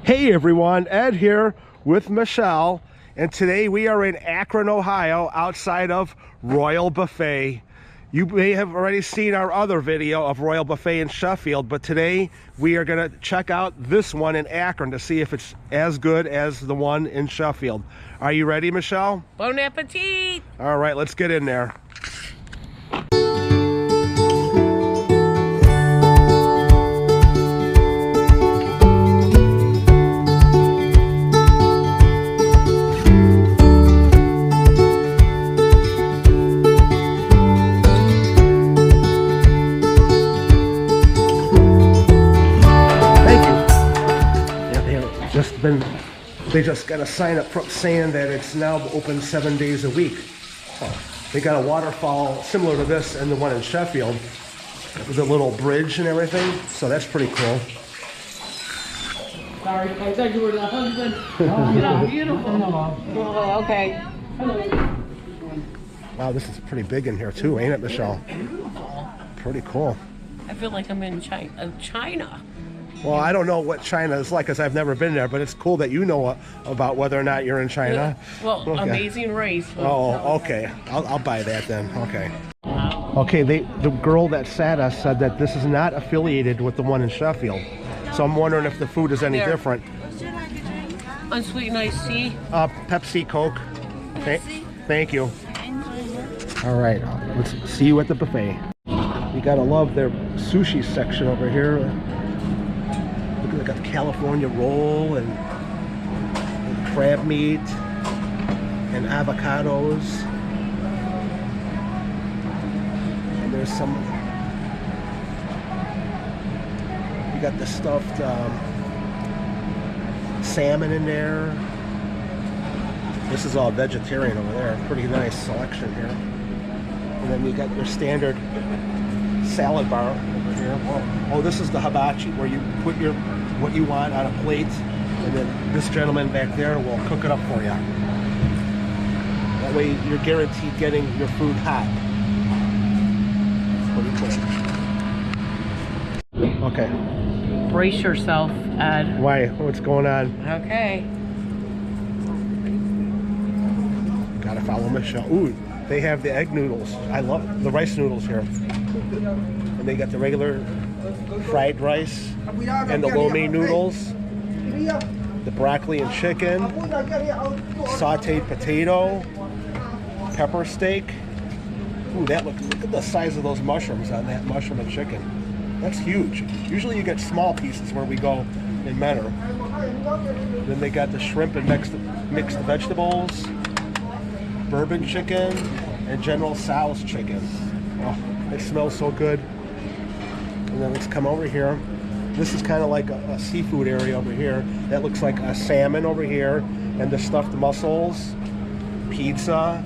Hey everyone, Ed here with Michelle, and today we are in Akron, Ohio, outside of Royal Buffet. You may have already seen our other video of Royal Buffet in Sheffield, but today we are going to check out this one in Akron to see if it's as good as the one in Sheffield. Are you ready, Michelle? Bon appetit! All right, let's get in there. They just got a sign up front saying that it's now open 7 days a week. They got a waterfall similar to this and the one in Sheffield with a little bridge and everything, so that's pretty cool. Sorry, I thought you were the husband. Oh, beautiful. Oh, okay. Wow, this is pretty big in here too, ain't it, Michelle? Beautiful. Pretty cool. I feel like I'm in China. Well, I don't know what China is like because I've never been there, but it's cool that you know about whether or not you're in China. Well, okay. Amazing race. Oh, okay. I'll buy that then. Okay. Okay, the girl that sat us said that this is not affiliated with the one in Sheffield. So I'm wondering if the food is any different. Unsweetened iced tea. Pepsi, Coke. Thank you. All right, let's see you at the buffet. You gotta love their sushi section over here. They got the California roll and crab meat and avocados. And there's some. You got the stuffed salmon in there. This is all vegetarian over there. Pretty nice selection here. And then you got your standard salad bar over here. Oh, this is the hibachi where you put what you want on a plate, and then this gentleman back there will cook it up for you. That way you're guaranteed getting your food hot. Pretty cool. Okay. Brace yourself, Ed. Why? What's going on? Okay. Gotta follow Michelle. Ooh, they have the egg noodles. I love the rice noodles here. And they got the regular fried rice and the lo mein noodles, the broccoli and chicken, sauteed potato, pepper steak. Ooh, look at the size of those mushrooms on that mushroom and chicken. That's huge. Usually you get small pieces where we go in Menor. Then they got the shrimp and mixed vegetables, bourbon chicken, and General Tso's chicken. Oh, it smells so good. And then let's come over here. This is kind of like a seafood area over here. That looks like a salmon over here, and the stuffed mussels, pizza,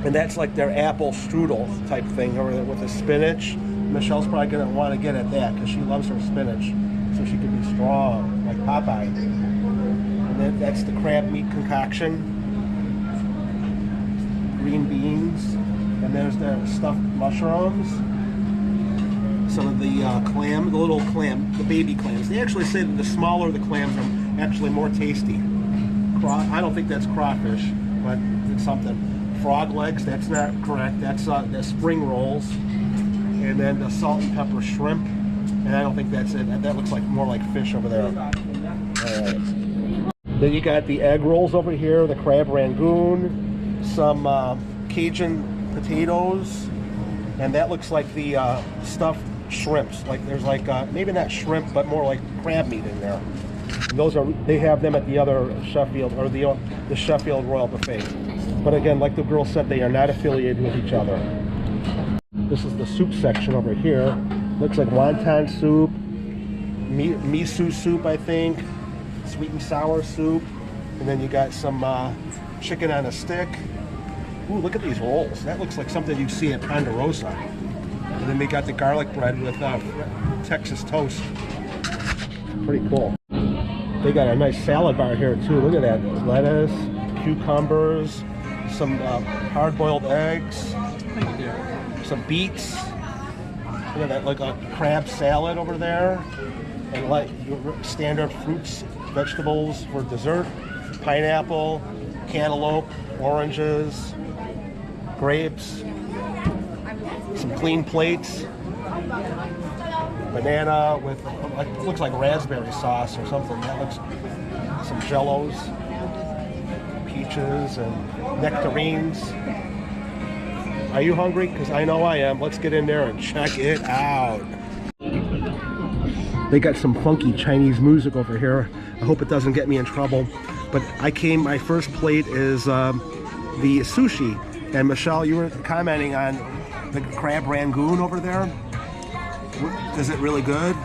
and that's like their apple strudel type thing over there with the spinach. Michelle's probably gonna want to get at that because she loves her spinach, so she can be strong like Popeye. And then that's the crab meat concoction, green beans, and there's the stuffed mushrooms. Some of the clam, the little clam, the baby clams. They actually say that the smaller the clams are actually more tasty. I don't think that's crawfish, but it's something. Frog legs, that's not correct. That's the spring rolls. And then the salt and pepper shrimp. And I don't think that's it. That looks like more like fish over there. All right. Then you got the egg rolls over here, the crab rangoon, some Cajun potatoes, and that looks like the stuffed shrimps. Like there's like maybe not shrimp, but more like crab meat in there. And they have them at the other Sheffield or the Sheffield Royal Buffet. But again, like the girl said, they are not affiliated with each other. This is the soup section over here. Looks like wonton soup, miso soup, I think, sweet and sour soup, and then you got some chicken on a stick. Ooh, look at these rolls. That looks like something you'd see at Ponderosa. And then we got the garlic bread with Texas toast. Pretty cool. They got a nice salad bar here too. Look at that. Lettuce, cucumbers, some hard-boiled eggs, some beets. Look at that, like a crab salad over there. and like standard fruits, vegetables for dessert, pineapple, cantaloupe, oranges, grapes, some clean plates, banana with looks like raspberry sauce or something. That looks some jellos, peaches, and nectarines. Are you hungry? Because I know I am. Let's get in there and check it out. They got some funky Chinese music over here. I hope it doesn't get me in trouble. But my first plate is the sushi. And Michelle, you were commenting on the crab rangoon over there. Is it really good?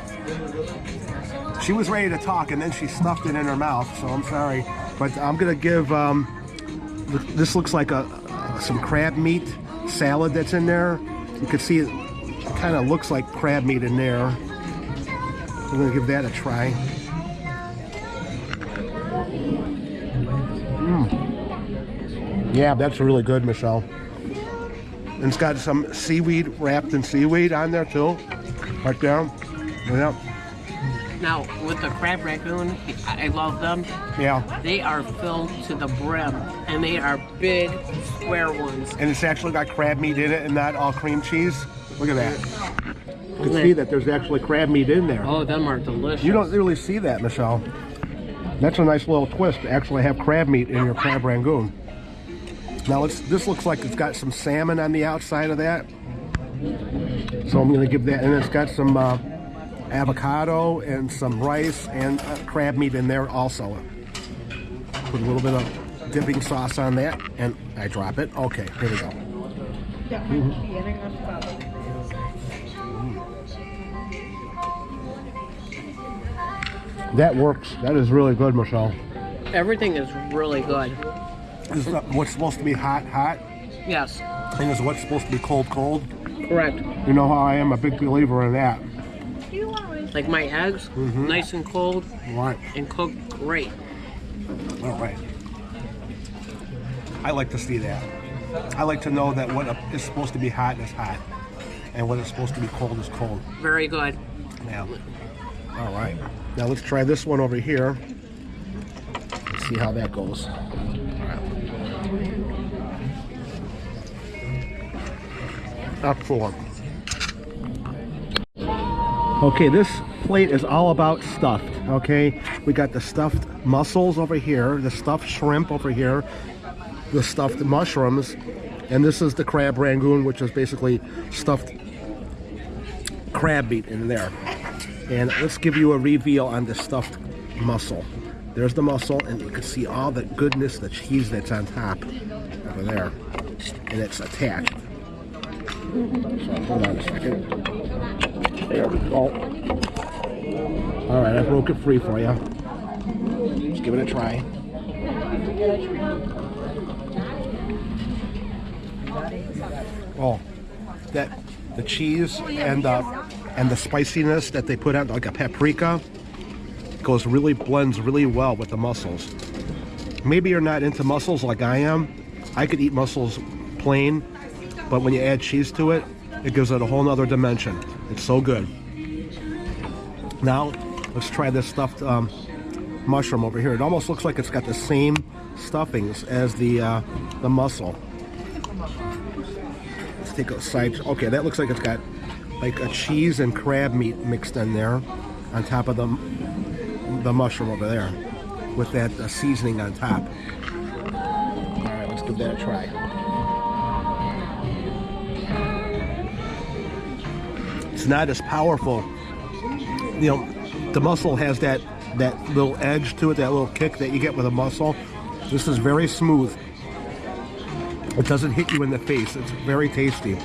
She was ready to talk and then she stuffed it in her mouth, so I'm sorry. But I'm gonna give, this looks like some crab meat salad that's in there. You can see it kind of looks like crab meat in there. I'm gonna give that a try. Yeah, that's really good, Michelle. And it's got some seaweed, wrapped in seaweed on there too. Right there. Yeah. Now, with the crab rangoon, I love them. Yeah. They are filled to the brim, and they are big, square ones. And it's actually got crab meat in it and not all cream cheese. Look at that. You can see that there's actually crab meat in there. Oh, them are delicious. You don't really see that, Michelle. That's a nice little twist to actually have crab meat in your crab rangoon. Now, this looks like it's got some salmon on the outside of that. So I'm going to give that, and it's got some avocado and some rice and crab meat in there also. Put a little bit of dipping sauce on that, and I drop it. Okay, here we go. That works. That is really good, Michelle. Everything is really good. This is what's supposed to be hot, hot. Yes. And this is what's supposed to be cold, cold. Correct. You know how I am a big believer in that. Like my eggs, nice and cold, Right. and cooked great. All right. I like to see that. I like to know that what is supposed to be hot is hot, and what is supposed to be cold is cold. Very good. Yeah. All right. Now let's try this one over here. Let's see how that goes. Excellent. Okay, this plate is all about stuffed, okay? We got the stuffed mussels over here, the stuffed shrimp over here, the stuffed mushrooms, and this is the crab rangoon, which is basically stuffed crab meat in there. And let's give you a reveal on the stuffed mussel. There's the mussel, and you can see all the goodness, the cheese that's on top over there. And it's attached. So hold on a second. There we go. All right, I broke it free for you. Let's give it a try. Oh, the cheese and the spiciness that they put on, like a paprika, blends really well with the mussels. Maybe you're not into mussels like I am. I could eat mussels plain, but when you add cheese to it, it gives it a whole nother dimension. It's so good. Now, let's try this stuffed mushroom over here. It almost looks like it's got the same stuffings as the mussel. Let's take a side. Okay, that looks like it's got like a cheese and crab meat mixed in there on top of the mushroom over there with that seasoning on top. All right, let's give that a try. It's not as powerful. You know, the mussel has that little edge to it, that little kick that you get with a mussel. This is very smooth. It doesn't hit you in the face. It's very tasty,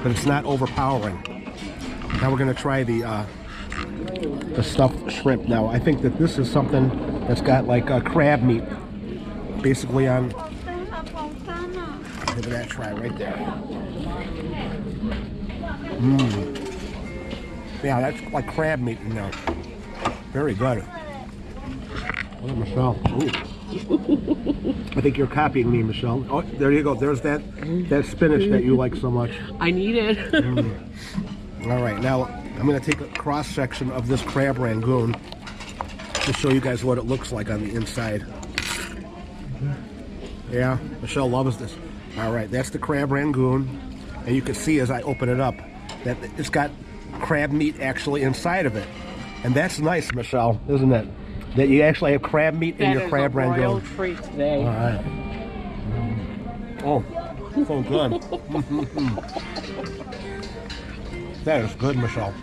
but it's not overpowering. Now we're going to try the stuffed shrimp. Now I think that this is something that's got like crab meat basically on. Give that a try right there. Yeah, that's like crab meat in there. Very good. Oh, Michelle. I think you're copying me, Michelle. Oh, there you go. There's that spinach that you like so much. I need it. All right, now I'm going to take a cross section of this crab rangoon to show you guys what it looks like on the inside. Yeah, Michelle loves this. All right, that's the crab rangoon, and you can see as I open it up that it's got crab meat actually inside of it, and that's nice, Michelle, isn't it? That you actually have crab meat in your crab rangoon. That is a royal treat today. All right. Oh, so good. That is good, Michelle.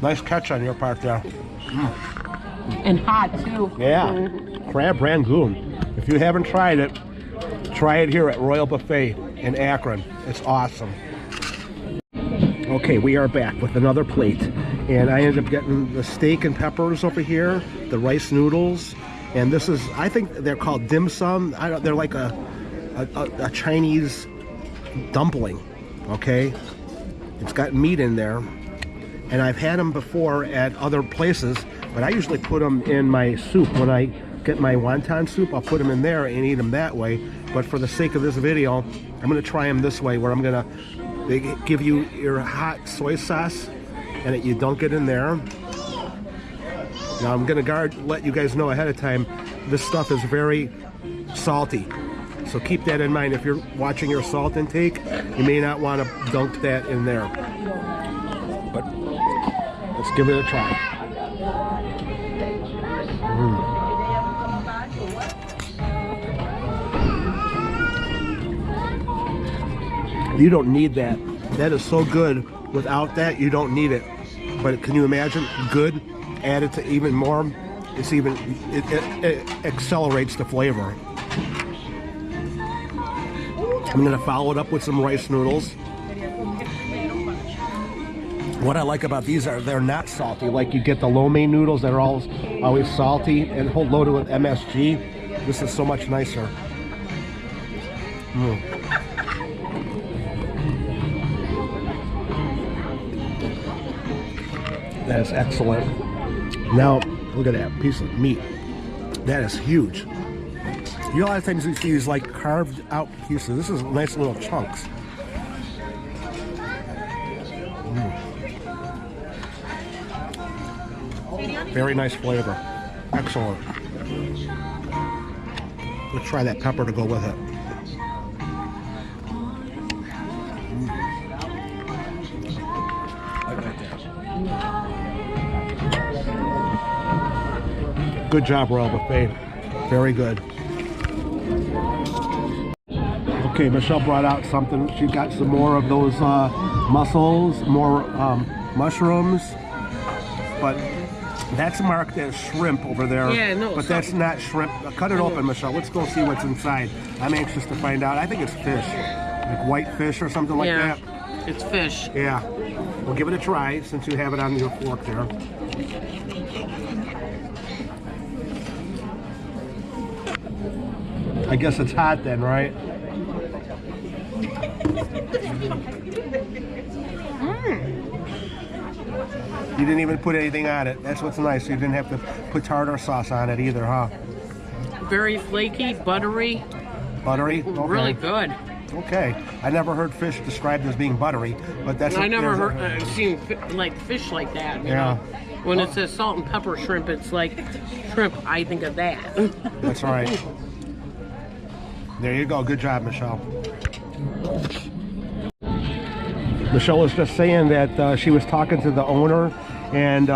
Nice catch on your part there. And hot too. Yeah, crab rangoon. If you haven't tried it, try it here at Royal Buffet in Akron. It's awesome. Okay, we are back with another plate, and I ended up getting the steak and peppers over here, the rice noodles, and this is, I think they're called dim sum. They're like a Chinese dumpling. Okay, it's got meat in there, and I've had them before at other places, but I usually put them in my soup. When I get my wonton soup, I'll put them in there and eat them that way. But for the sake of this video, I'm going to try them this way, where I'm going to give you your hot soy sauce and you dunk it in there. Now I'm going to let you guys know ahead of time, this stuff is very salty. So keep that in mind. If you're watching your salt intake, you may not want to dunk that in there. But let's give it a try. You don't need that. That is so good. Without that, you don't need it. But can you imagine? Good, added to even more. It's even, it accelerates the flavor. I'm gonna follow it up with some rice noodles. What I like about these are they're not salty. Like you get the lo mein noodles that are always salty and loaded with MSG. This is so much nicer. That is excellent. Now, look at that piece of meat. That is huge. You know, a lot of times you see these like carved out pieces. This is nice little chunks. Very nice flavor. Excellent. Let's try that pepper to go with it. Good job, Royal Buffet. Very good. Okay, Michelle brought out something. She got some more of those mussels, more mushrooms, but that's marked as shrimp over there. Yeah, no, but that's not shrimp. Cut it open, Michelle. Let's go see what's inside. I'm anxious to find out. I think it's fish, like white fish or something like that. It's fish. Yeah. We'll give it a try since you have it on your fork there. I guess it's hot then, right? You didn't even put anything on it. That's what's nice. You didn't have to put tartar sauce on it either, huh? Very flaky, buttery. Buttery? Okay. Really good. Okay. I never heard fish described as being buttery, but that's... I never seen like fish like that. You know? When it says salt and pepper shrimp, it's like shrimp. I think of that. That's right. There you go. Good job, Michelle. Michelle was just saying that she was talking to the owner, and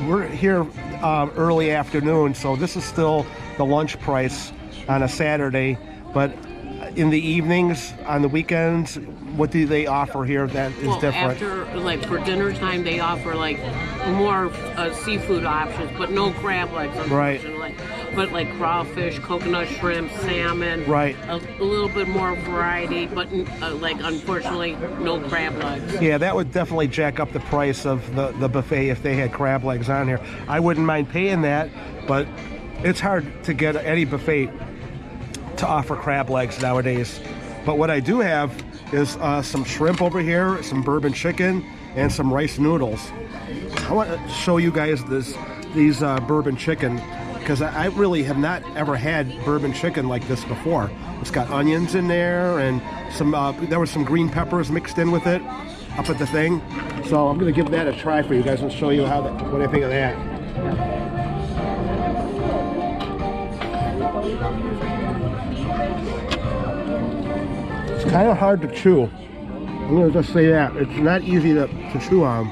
we're here early afternoon, so this is still the lunch price on a Saturday, but in the evenings, on the weekends, what do they offer here that is different? After, like, for dinner time, they offer, like, more seafood options, but no crab legs, unfortunately. Right. But, like, crawfish, coconut shrimp, salmon. Right. A little bit more variety, but, like, unfortunately, no crab legs. Yeah, that would definitely jack up the price of the buffet if they had crab legs on here. I wouldn't mind paying that, but it's hard to get any buffet to offer crab legs nowadays. But what I do have is some shrimp over here, some bourbon chicken, and some rice noodles. I want to show you guys these bourbon chicken, because I really have not ever had bourbon chicken like this before. It's got onions in there, and some there was some green peppers mixed in with it. up at the thing. So I'm gonna give that a try for you guys and show you how what I think of that. It's kind of hard to chew. I'm gonna just say that it's not easy to chew on,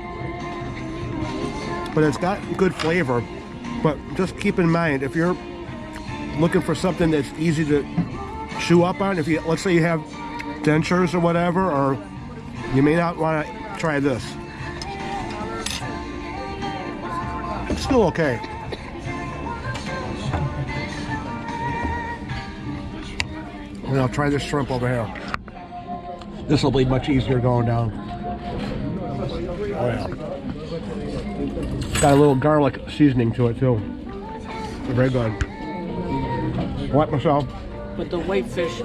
but it's got good flavor. But just keep in mind, if you're looking for something that's easy to chew up on, if you, let's say you have dentures or whatever, or you may not want to try this. It's still okay. And I'll try this shrimp over here. This will be much easier going down. Oh yeah. Got a little garlic seasoning to it too. Very good. What, Michelle? But the whitefish,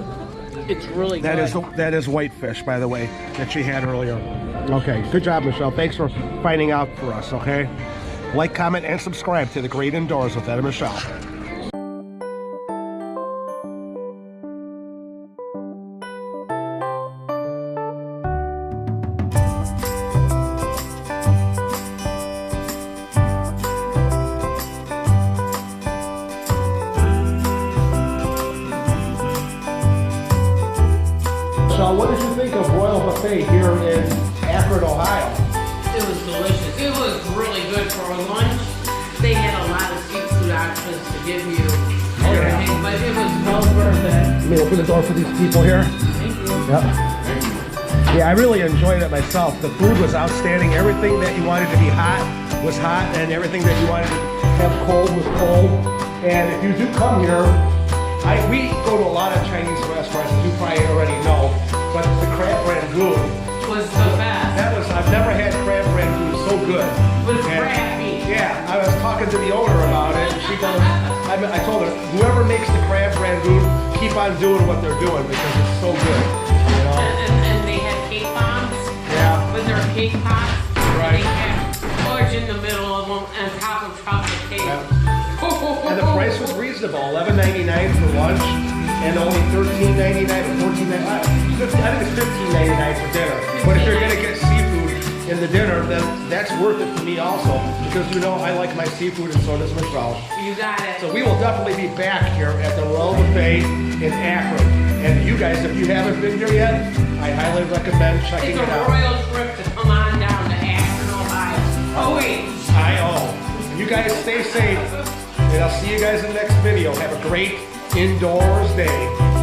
it's really good. That is whitefish, by the way, that she had earlier. Okay, good job, Michelle. Thanks for finding out for us, okay? Like, comment, and subscribe to The Great Indoors with Ed and Michelle. So what did you think of Royal Buffet here in Akron, Ohio? It was delicious. It was really good for a lunch. They had a lot of seafood options to give you and everything, but it was well worth it. Let me open the door for these people here. Thank you. Yep. Yeah, I really enjoyed it myself. The food was outstanding. Everything that you wanted to be hot was hot, and everything that you wanted to have cold was cold. And if you do come here, we go to a lot of Chinese restaurants, as you probably already know, but the crab rangoon Was the best. I've never had crab rangoon so good. With crab meat. Yeah, I was talking to the owner about it, and she goes, I told her, whoever makes the crab rangoon, keep on doing what they're doing because it's so good. You know? And they had cake bombs. Yeah. With their cake pops. Right. They had fudge in the middle of them and top of chocolate cake. Yeah. And the price was reasonable, $11.99 for lunch, and only $13.99 or $14.99. I think it's $15.99 for dinner. But if you're gonna get seafood in the dinner, then that's worth it for me also, because you know I like my seafood, and so does Michelle. You got it. So we will definitely be back here at the Royal Buffet in Akron. And you guys, if you haven't been here yet, I highly recommend checking it out. It's a royal trip to come on down to Akron, Ohio. Oh wait. You guys stay safe, and I'll see you guys in the next video. Have a great indoors day.